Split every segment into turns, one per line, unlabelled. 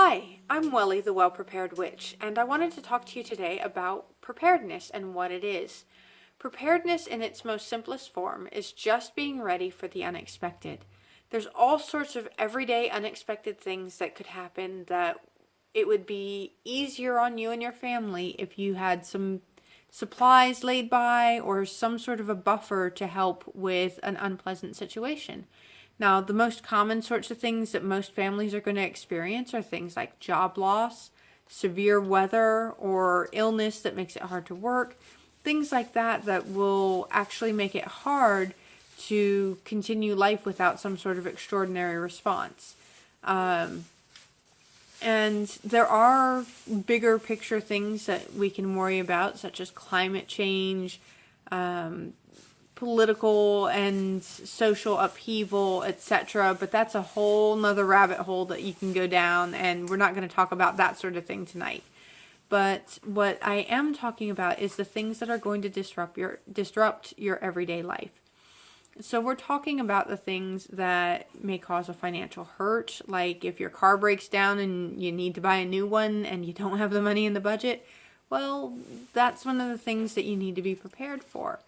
Hi, I'm Welly, the Well-Prepared Witch, and I wanted to talk to you today about preparedness and what it is. Preparedness in its most simplest form is just being ready for the unexpected. There's all sorts of everyday unexpected things that could happen that it would be easier on you and your family if you had some supplies laid by or some sort of a buffer to help with an unpleasant situation. Now, the most common sorts of things that most families are going to experience are things like job loss, severe weather, or illness that makes it hard to work. Things like that that will actually make it hard to continue life without some sort of extraordinary response. And there are bigger picture things that we can worry about, such as climate change, political and social upheaval, etc. But that's a whole nother rabbit hole that you can go down, and we're not going to talk about that sort of thing tonight. But what I am talking about is the things that are going to disrupt your everyday life. So we're talking about the things that may cause a financial hurt, like if your car breaks down and you need to buy a new one and you don't have the money in the budget. Well, that's one of the things that you need to be prepared for.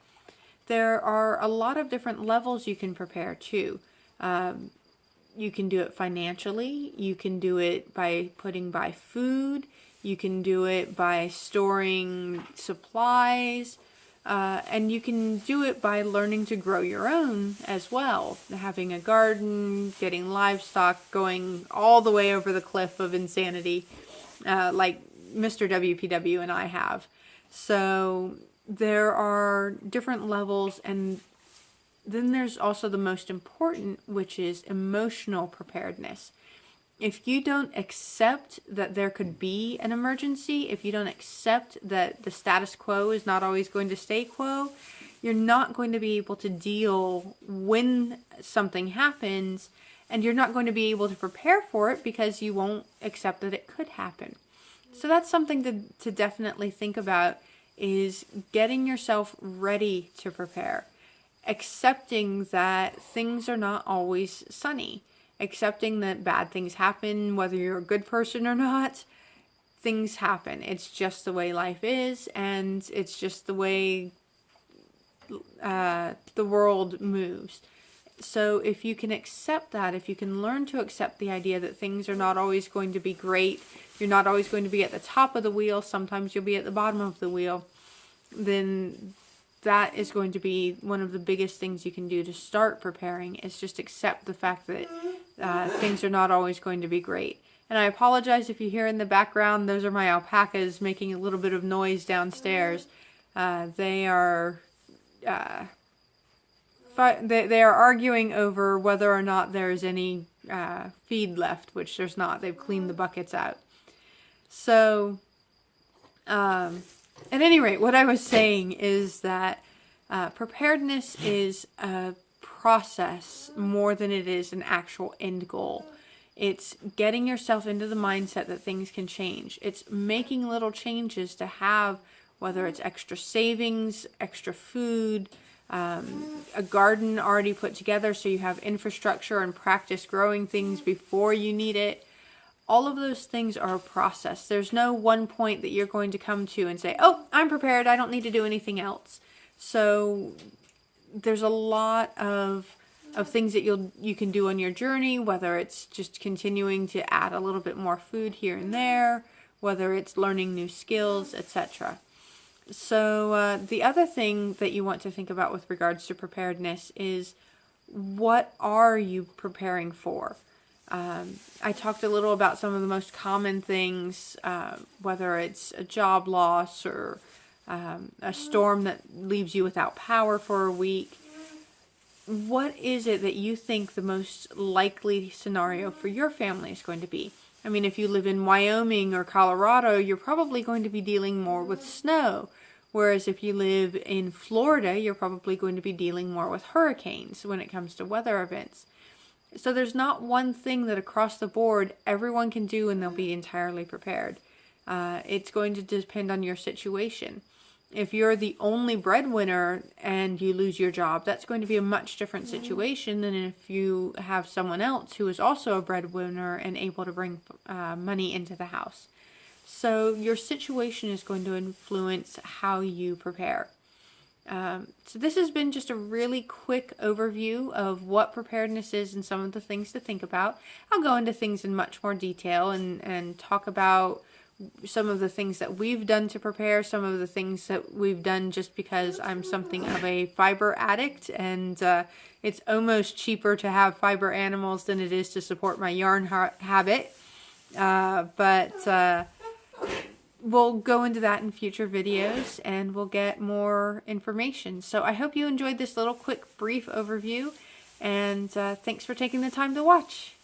There are a lot of different levels you can prepare too. You can do it financially. You can do it by putting by food. You can do it by storing supplies. And you can do it by learning to grow your own as well. Having a garden, getting livestock, going all the way over the cliff of insanity, like Mr. WPW and I have. So there are different levels, and then there's also the most important, which is emotional preparedness. If you don't accept that there could be an emergency, if you don't accept that the status quo is not always going to stay quo, you're not going to be able to deal when something happens, and you're not going to be able to prepare for it because you won't accept that it could happen. So that's something to definitely think about, is getting yourself ready to prepare. Accepting that things are not always sunny. Accepting that bad things happen, whether you're a good person or not. Things happen. It's just the way life is, and it's just the way the world moves. So if you can accept that, if you can learn to accept the idea that things are not always going to be great, you're not always going to be at the top of the wheel, sometimes you'll be at the bottom of the wheel, then that is going to be one of the biggest things you can do to start preparing, is just accept the fact that things are not always going to be great. And I apologize if you hear in the background, those are my alpacas making a little bit of noise downstairs. They are arguing over whether or not there's any feed left, which there's not. They've cleaned the buckets out. So, at any rate, what I was saying is that preparedness is a process more than it is an actual end goal. It's getting yourself into the mindset that things can change. It's making little changes to have, whether it's extra savings, extra food, a garden already put together so you have infrastructure and practice growing things before you need it. All of those things are a process. There's no one point that you're going to come to and say, oh, I'm prepared, I don't need to do anything else. So there's a lot of things that you can do on your journey, whether it's just continuing to add a little bit more food here and there, whether it's learning new skills, etc. So the other thing that you want to think about with regards to preparedness is, what are you preparing for? I talked a little about some of the most common things, whether it's a job loss or a storm that leaves you without power for a week. What is it that you think the most likely scenario for your family is going to be? I mean, if you live in Wyoming or Colorado, you're probably going to be dealing more with snow. Whereas if you live in Florida, you're probably going to be dealing more with hurricanes when it comes to weather events. So there's not one thing that across the board everyone can do and they'll be entirely prepared. It's going to depend on your situation. If you're the only breadwinner and you lose your job, that's going to be a much different situation than if you have someone else who is also a breadwinner and able to bring money into the house. So your situation is going to influence how you prepare. So this has been just a really quick overview of what preparedness is and some of the things to think about. I'll go into things in much more detail and talk about some of the things that we've done to prepare, some of the things that we've done just because I'm something of a fiber addict, and it's almost cheaper to have fiber animals than it is to support my yarn habit. But we'll go into that in future videos, and we'll get more information. So I hope you enjoyed this little quick brief overview, and thanks for taking the time to watch.